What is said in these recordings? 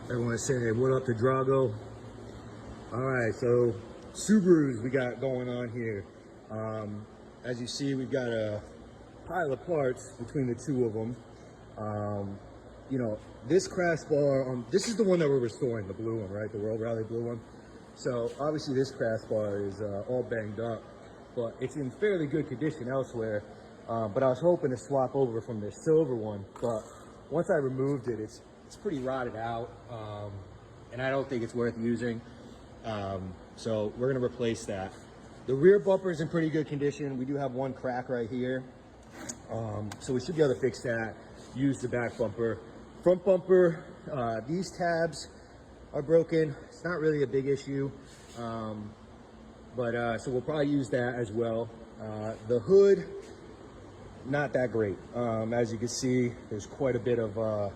Everyone say what up to Drago. All right, so Subarus we got going on here. As you see, we've got a pile of parts between the two of them. You know, this crash bar, this is the one that we're restoring, the blue one, right? The World Rally blue one. So obviously this crash bar is all banged up, but it's in fairly good condition elsewhere. But I was hoping to swap over from this silver one, but once I removed it, it's pretty rotted out, and I don't think it's worth using. So we're gonna replace that. The rear bumper is in pretty good condition. We do have one crack right here, so we should be able to fix that. Use the back bumper. Front bumper, these tabs are broken. It's not really a big issue, but so we'll probably use that as well. The hood, not that great. As you can see, there's quite a bit of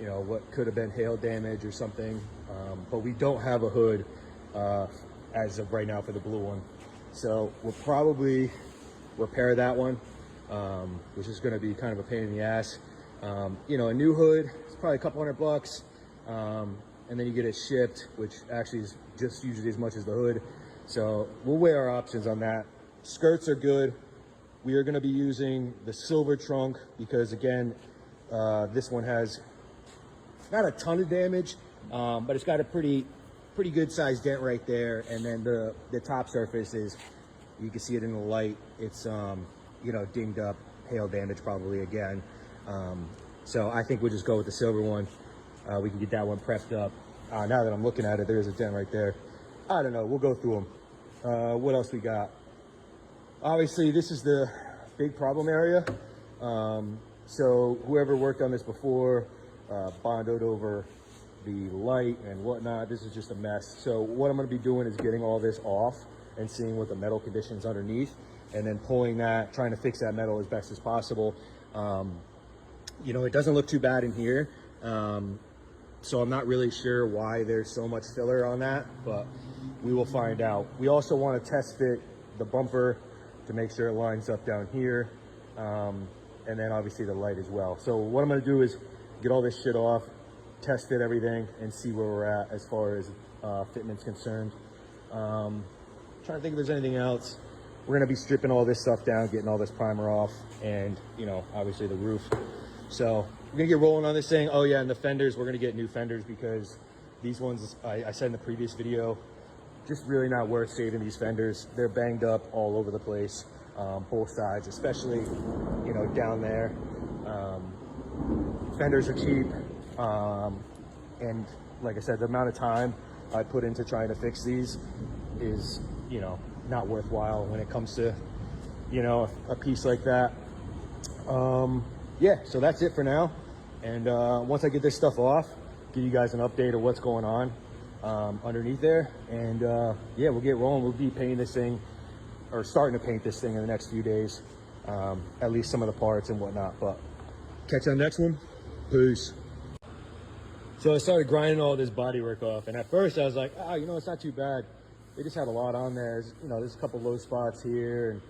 you know, what could have been hail damage or something, but we don't have a hood as of right now for the blue one, so we'll probably repair that one, which is going to be kind of a pain in the ass. You know, a new hood, it's probably a couple $100, and then you get it shipped, which actually is just usually as much as the hood. So we'll weigh our options on that. Skirts are good. We are going to be using the silver trunk because, again, this one has not a ton of damage, but it's got a pretty good sized dent right there. And then the top surface is, you can see it in the light, it's you know, dinged up, hail damage probably again. So I think we'll just go with the silver one. We can get that one prepped up. Now that I'm looking at it, there's a dent right there. I don't know, we'll go through them. What else we got? Obviously this is the big problem area. So whoever worked on this before, bonded over the light and whatnot, this is just a mess. So what I'm going to be doing is getting all this off and seeing what the metal conditions underneath, and then pulling that, trying to fix that metal as best as possible. You know, it doesn't look too bad in here, so I'm not really sure why there's so much filler on that, but we will find out. We also want to test fit the bumper to make sure it lines up down here, and then obviously the light as well. So what I'm going to do is get all this shit off, test fit everything, and see where we're at as far as fitment's concerned. Trying to think if there's anything else. We're going to be stripping all this stuff down, getting all this primer off, and, you know, obviously the roof. So we're going to get rolling on this thing. Oh yeah, and the fenders, we're going to get new fenders because these ones, I said in the previous video, just really not worth saving these fenders. They're banged up all over the place, both sides, especially, you know, down there. Fenders are cheap, and like I said, the amount of time I put into trying to fix these is, you know, not worthwhile when it comes to, you know, a piece like that. Yeah, so that's it for now, and once I get this stuff off, give you guys an update of what's going on underneath there, and yeah, we'll get rolling. We'll be painting this thing, or starting to paint this thing in the next few days, at least some of the parts and whatnot. But catch you on the next one. Peace. So I started grinding all this bodywork off, and at first I was like, oh, you know, it's not too bad. They just had a lot on there. You know, there's a couple low spots here, and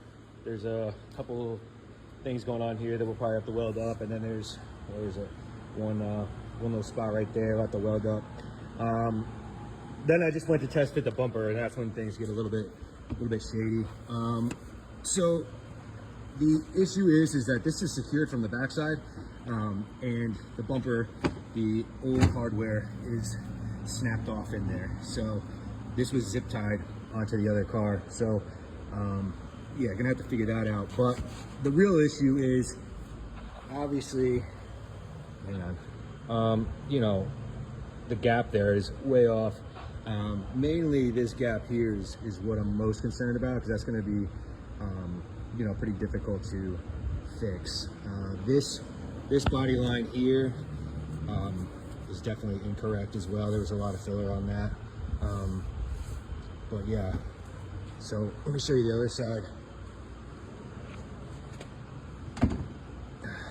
there's a couple things going on here that we'll probably have to weld up, and then there's one little spot right there I'll have to weld up. Then I just went to test fit the bumper, and that's when things get a little bit shady. So the issue is that this is secured from the backside, and the bumper, the old hardware is snapped off in there. So this was zip tied onto the other car. So yeah, gonna have to figure that out. But the real issue is obviously, hang on, you know, the gap there is way off. Mainly this gap here is what I'm most concerned about, because that's going to be, you know, pretty difficult to fix. This body line here is definitely incorrect as well. There was a lot of filler on that. But yeah, so let me show you the other side.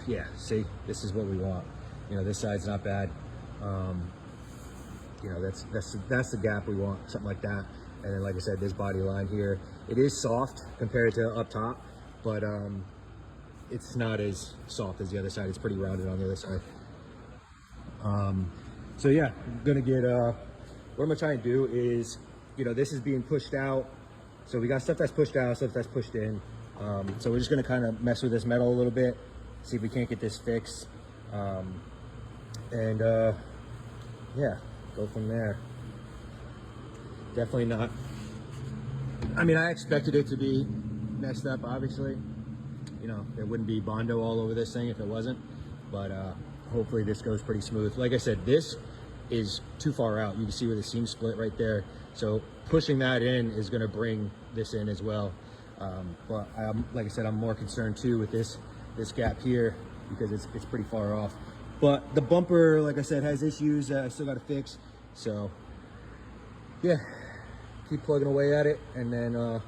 Yeah, see, this is what we want. You know, this side's not bad. You know, that's the gap we want, something like that. And then, like I said, this body line here, it is soft compared to up top, but it's not as soft as the other side. It's pretty rounded on the other side. So yeah, I'm gonna get, what I'm gonna try and do is, you know, this is being pushed out. So we got stuff that's pushed out, stuff that's pushed in. So we're just gonna kind of mess with this metal a little bit, see if we can't get this fixed. Yeah, go from there. Definitely not, I mean, I expected it to be messed up, obviously. You know, there wouldn't be Bondo all over this thing if it wasn't, but hopefully this goes pretty smooth. Like I said, this is too far out. You can see where the seam split right there. So pushing that in is gonna bring this in as well. But like I said, I'm more concerned too with this gap here because it's pretty far off. But the bumper, like I said, has issues that I still got to fix. So yeah, keep plugging away at it, and then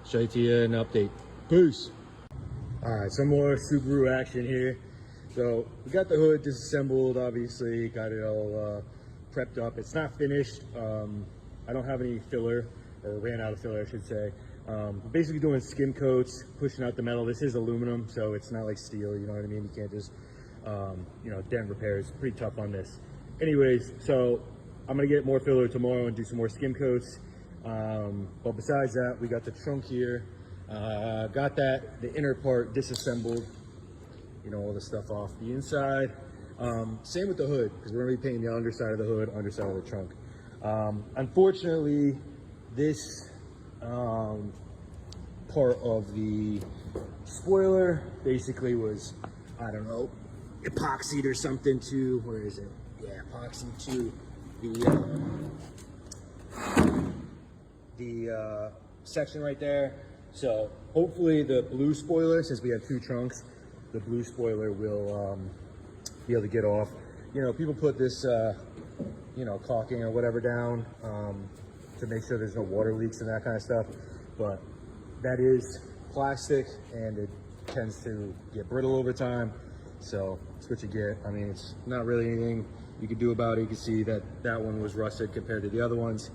show it to you an update. Peace. All right, some more Subaru action here. So we got the hood disassembled, obviously, got it all prepped up. It's not finished. I don't have any filler, or ran out of filler, I should say. Basically doing skim coats, pushing out the metal. This is aluminum, so it's not like steel, you know what I mean? You can't just, you know, dent repairs, pretty tough on this. Anyways, so I'm gonna get more filler tomorrow and do some more skim coats. But besides that, we got the trunk here. Got the inner part disassembled, you know, all the stuff off the inside. Same with the hood, because we're gonna be painting the underside of the hood, underside of the trunk. Unfortunately, this part of the spoiler basically was, I don't know, epoxied or something to, where is it? Yeah, epoxy to the section right there. So hopefully the blue spoiler, since we have two trunks, the blue spoiler will be able to get off. You know, people put this, you know, caulking or whatever down to make sure there's no water leaks and that kind of stuff. But that is plastic and it tends to get brittle over time. So that's what you get. I mean, it's not really anything you can do about it. You can see that that one was rusted compared to the other ones.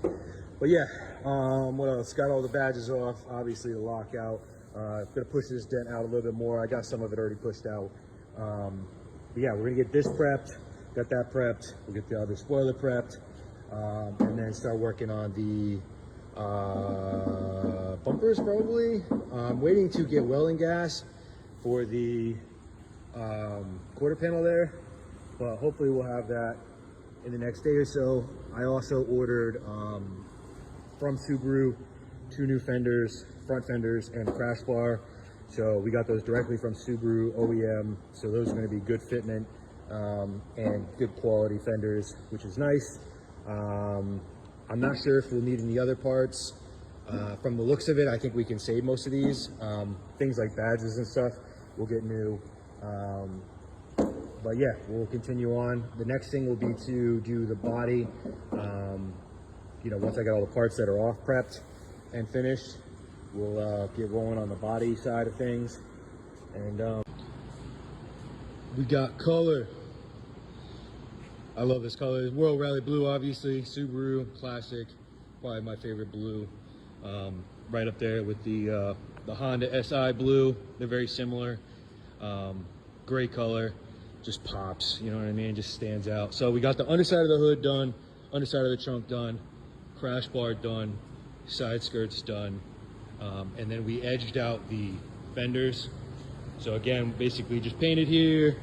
But yeah, what else? Got all the badges off, obviously the lockout. Gonna push this dent out a little bit more. I got some of it already pushed out. But yeah, we're gonna get this prepped, got that prepped. We'll get the other spoiler prepped, and then start working on the bumpers probably. I'm waiting to get welding gas for the quarter panel there, but hopefully we'll have that in the next day or so. I also ordered from Subaru 2 new fenders, front fenders and a crash bar. So we got those directly from Subaru OEM. So those are going to be good fitment and good quality fenders, which is nice. I'm not sure if we'll need any other parts. From the looks of it, I think we can save most of these. Things like badges and stuff, we'll get new. But yeah, we'll continue on. The next thing will be to do the body. You know, once I got all the parts that are off prepped and finished, we'll get rolling on the body side of things. And we got color. I love this color. World Rally Blue, obviously. Subaru, classic. Probably my favorite blue. Right up there with the Honda SI blue. They're very similar. Great color. Just pops, you know what I mean? Just stands out. So we got the underside of the hood done, underside of the trunk done, crash bar done, side skirts done, and then we edged out the fenders. So again, basically just painted here,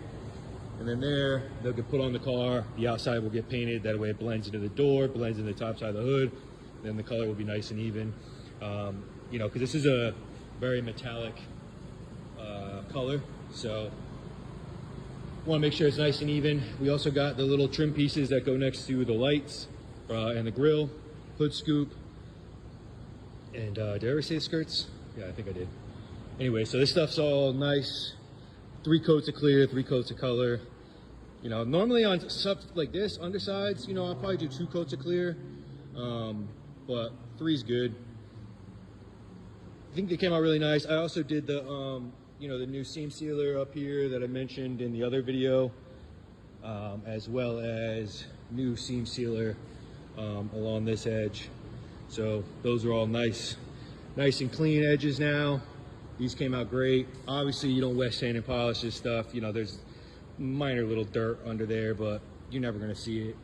and then there, they'll get put on the car. The outside will get painted, that way it blends into the door, blends into the top side of the hood, then the color will be nice and even. You know, because this is a very metallic color, so want to make sure it's nice and even. We also got the little trim pieces that go next to the lights and the grill, hood scoop, and did I ever say the skirts? Yeah, I think I did. Anyway, so this stuff's all nice. 3 coats of clear, 3 coats of color. You know, normally on stuff like this, undersides, you know, I'll probably do 2 coats of clear, but 3's good. I think they came out really nice. I also did the, you know, the new seam sealer up here that I mentioned in the other video, as well as new seam sealer along this edge. So those are all nice and clean edges now. These came out great. Obviously you don't wet sand and polish this stuff. You know, there's minor little dirt under there, but you're never gonna see it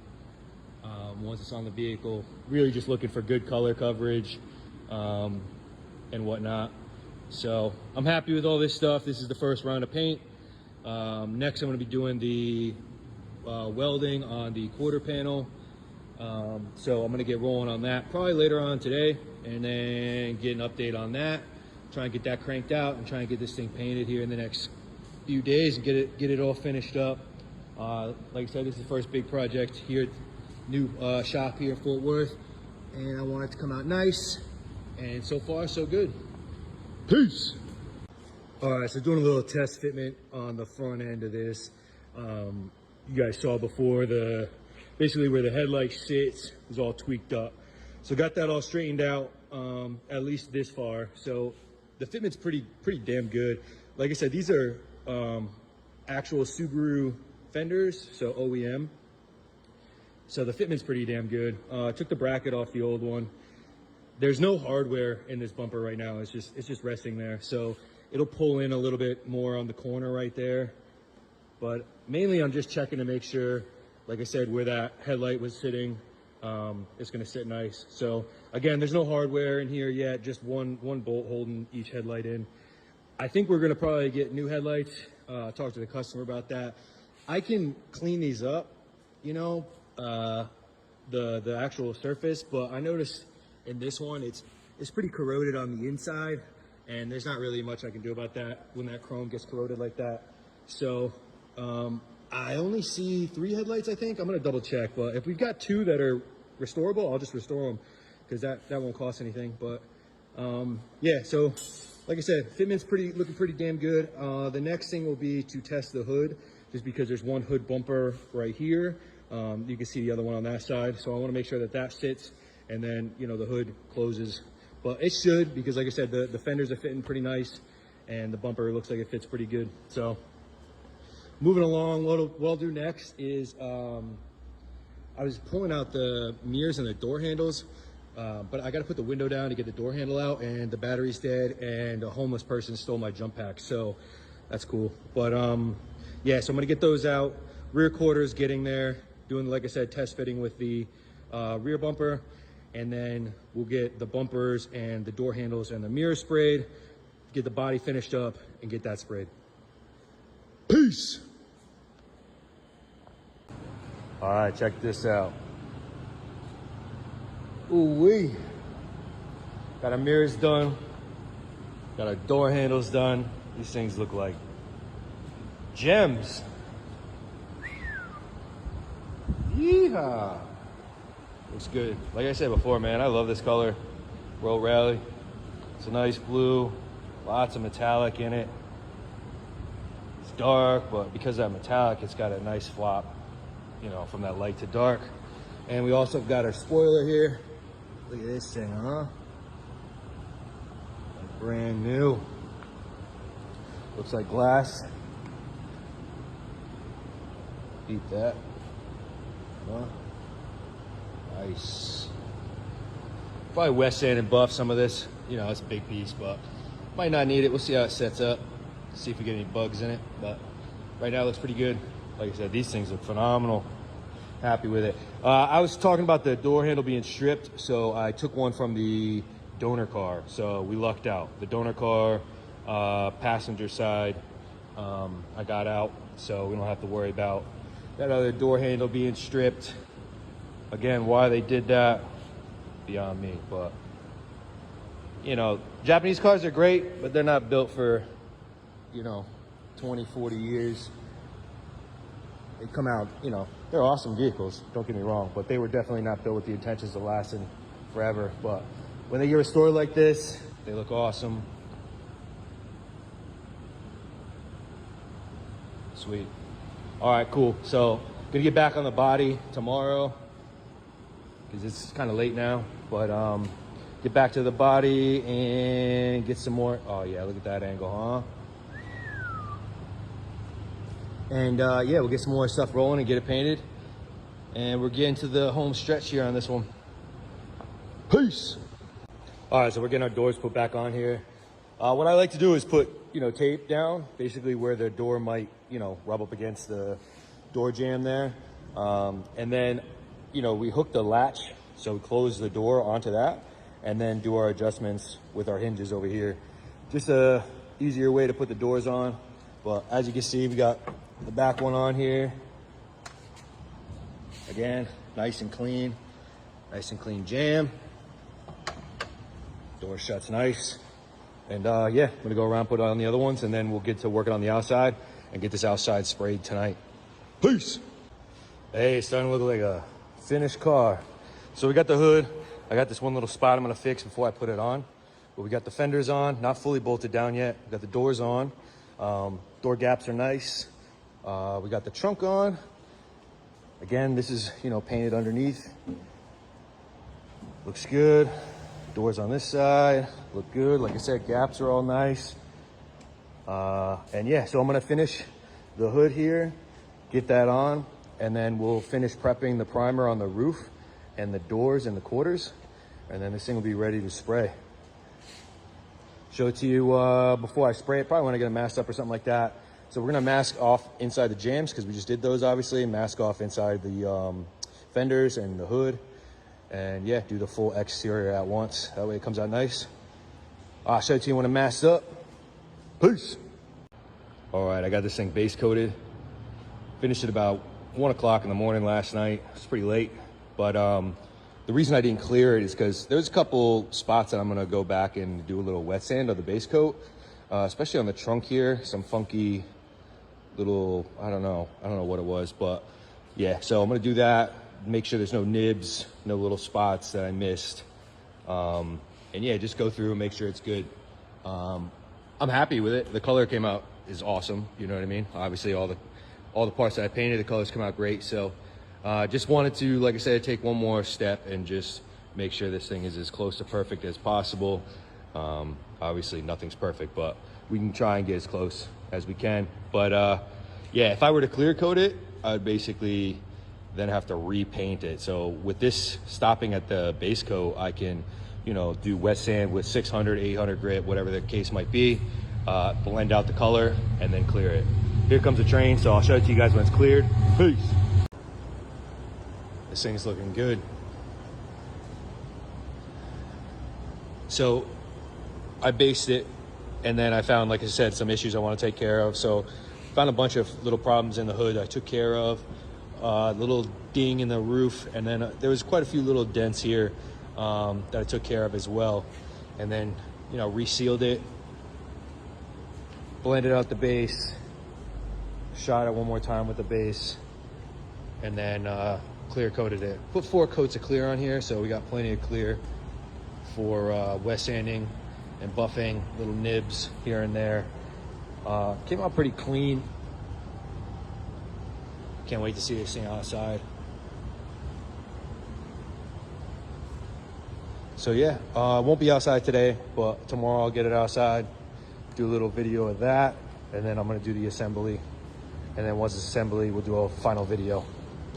once it's on the vehicle. Really just looking for good color coverage and whatnot. So I'm happy with all this stuff. This is the first round of paint. Next I'm gonna be doing the welding on the quarter panel. So I'm gonna get rolling on that probably later on today, and then get an update on that. Try and get that cranked out and try and get this thing painted here in the next few days and get it all finished up. Like I said, this is the first big project here, new shop here in Fort Worth, and I want it to come out nice. And so far, so good. Peace. All right, so doing a little test fitment on the front end of this. You guys saw before, basically where the headlight sits is all tweaked up. So got that all straightened out, at least this far. So the fitment's pretty damn good. Like I said, these are actual Subaru fenders, so OEM. So the fitment's pretty damn good. Took the bracket off the old one. There's no hardware in this bumper right now. It's just resting there. So it'll pull in a little bit more on the corner right there. But mainly I'm just checking to make sure, like I said, where that headlight was sitting, it's gonna sit nice. So again, there's no hardware in here yet, just one bolt holding each headlight in. I think we're gonna probably get new headlights. Talk to the customer about that. I can clean these up, you know, the actual surface, but I noticed in this one, it's pretty corroded on the inside, and there's not really much I can do about that when that chrome gets corroded like that. So I only see 3 headlights, I think. I'm gonna double check, but if we've got 2 that are restorable, I'll just restore them, because that won't cost anything. But yeah, so like I said, fitment's looking pretty damn good. The next thing will be to test the hood, just because there's one hood bumper right here. You can see the other one on that side. So I wanna make sure that that sits, and then, you know, the hood closes. But it should, because like I said, the fenders are fitting pretty nice, and the bumper looks like it fits pretty good. So moving along, what we'll do next is, I was pulling out the mirrors and the door handles, but I got to put the window down to get the door handle out, and the battery's dead, and a homeless person stole my jump pack, so that's cool. But yeah, so I'm gonna get those out. Rear quarters getting there, doing, like I said, test fitting with the rear bumper, and then we'll get the bumpers and the door handles and the mirror sprayed, get the body finished up, and get that sprayed. Peace. All right, check this out. Ooh-wee. Got our mirrors done. Got our door handles done. These things look like gems. Yeehaw. Looks good. Like I said before, man, I love this color. World Rally. It's a nice blue. Lots of metallic in it. It's dark, but because of that metallic, it's got a nice flop, you know, from that light to dark. And we also got our spoiler here. Look at this thing, huh? Brand new. Looks like glass. Eat that. Huh? Nice. Probably wet sand and buff some of this. You know, it's a big piece, but might not need it. We'll see how it sets up. See if we get any bugs in it. But right now it looks pretty good. Like I said, these things look phenomenal. Happy with it. I was talking about the door handle being stripped, so I took one from the donor car. So we lucked out. The donor car, passenger side, I got out, so we don't have to worry about that other door handle being stripped. Again, why they did that, beyond me. But, you know, Japanese cars are great, but they're not built for, you know, 20, 40 years. They come out, you know, they're awesome vehicles, don't get me wrong, but they were definitely not built with the intentions of lasting forever. But when they get restored like this, they look awesome. Sweet. All right, cool. So gonna get back on the body tomorrow, because it's kind of late now, but get back to the body and get some more. Oh yeah, look at that angle, huh? And yeah, we'll get some more stuff rolling and get it painted, and we're getting to the home stretch here on this one. Peace. All right, so we're getting our doors put back on here. What I like to do is put, you know, tape down, basically where the door might, you know, rub up against the door jamb there. And then, you know, we hook the latch, so we close the door onto that, and then do our adjustments with our hinges over here. Just a easier way to put the doors on. But as you can see, we got the back one on here. Again, nice and clean jam. Door shuts nice. And yeah, I'm gonna go around, put on the other ones, and then we'll get to working on the outside and get this outside sprayed tonight. Peace. Hey, it's starting to look like a finished car. So we got the hood. I got this one little spot I'm gonna fix before I put it on. But we got the fenders on, not fully bolted down yet. We got the doors on. Door gaps are nice. We got the trunk on. Again, this is, you know, painted underneath. Looks good. Doors on this side look good. Like I said, gaps are all nice. And yeah, so I'm gonna finish the hood here, get that on, and then we'll finish prepping the primer on the roof and the doors and the quarters. And then this thing will be ready to spray. Show it to you before I spray it, probably when I get it masked up or something like that. So we're gonna mask off inside the jams, because we just did those obviously, mask off inside the fenders and the hood. And yeah, do the full exterior at once. That way it comes out nice. I'll show it to you when I'm masked up. Peace. All right, I got this thing base coated. Finished it about 1 o'clock in the morning last night. It's pretty late, but the reason I didn't clear it is because there's a couple spots that I'm gonna go back and do a little wet sand of the base coat, especially on the trunk here. Some funky little, I don't know what it was, but yeah, so I'm gonna do that. Make sure there's no nibs, no little spots that I missed. And yeah, just go through and make sure it's good. I'm happy with it. The color came out is awesome. You know what I mean? Obviously all the parts that I painted, the colors come out great. So just wanted to, like I said, take one more step and just make sure this thing is as close to perfect as possible. Obviously nothing's perfect, but we can try and get as close as we can. But yeah, if I were to clear coat it, I'd basically then have to repaint it. So with this stopping at the base coat, I can, you know, do wet sand with 600, 800 grit, whatever the case might be, blend out the color and then clear it. Here comes the train, so I'll show it to you guys when it's cleared. Peace. This thing's looking good. So I based it, and then I found, like I said, some issues I want to take care of. So found a bunch of little problems in the hood I took care of. Little ding in the roof, and then there was quite a few little dents here that I took care of as well. And then, you know, resealed it, blended out the base, shot it one more time with the base, and then clear coated it. Put 4 coats of clear on here, so we got plenty of clear for wet sanding and buffing, little nibs here and there. Came out pretty clean. Can't wait to see this thing outside. So yeah, won't be outside today, but tomorrow I'll get it outside, do a little video of that, and then I'm gonna do the assembly. And then once it's assembly, we'll do a final video.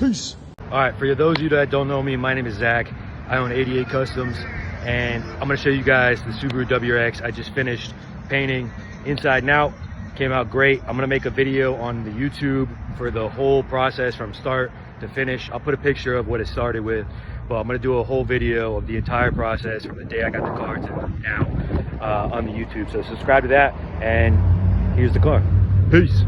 Peace. All right, for those of you that don't know me, my name is Zach. I own 88 Customs, and I'm gonna show you guys the Subaru WRX. I just finished painting inside and out. Came out great. I'm gonna make a video on the YouTube for the whole process from start to finish. I'll put a picture of what it started with, but I'm gonna do a whole video of the entire process from the day I got the car to now on the YouTube. So subscribe to that, and here's the car. Peace.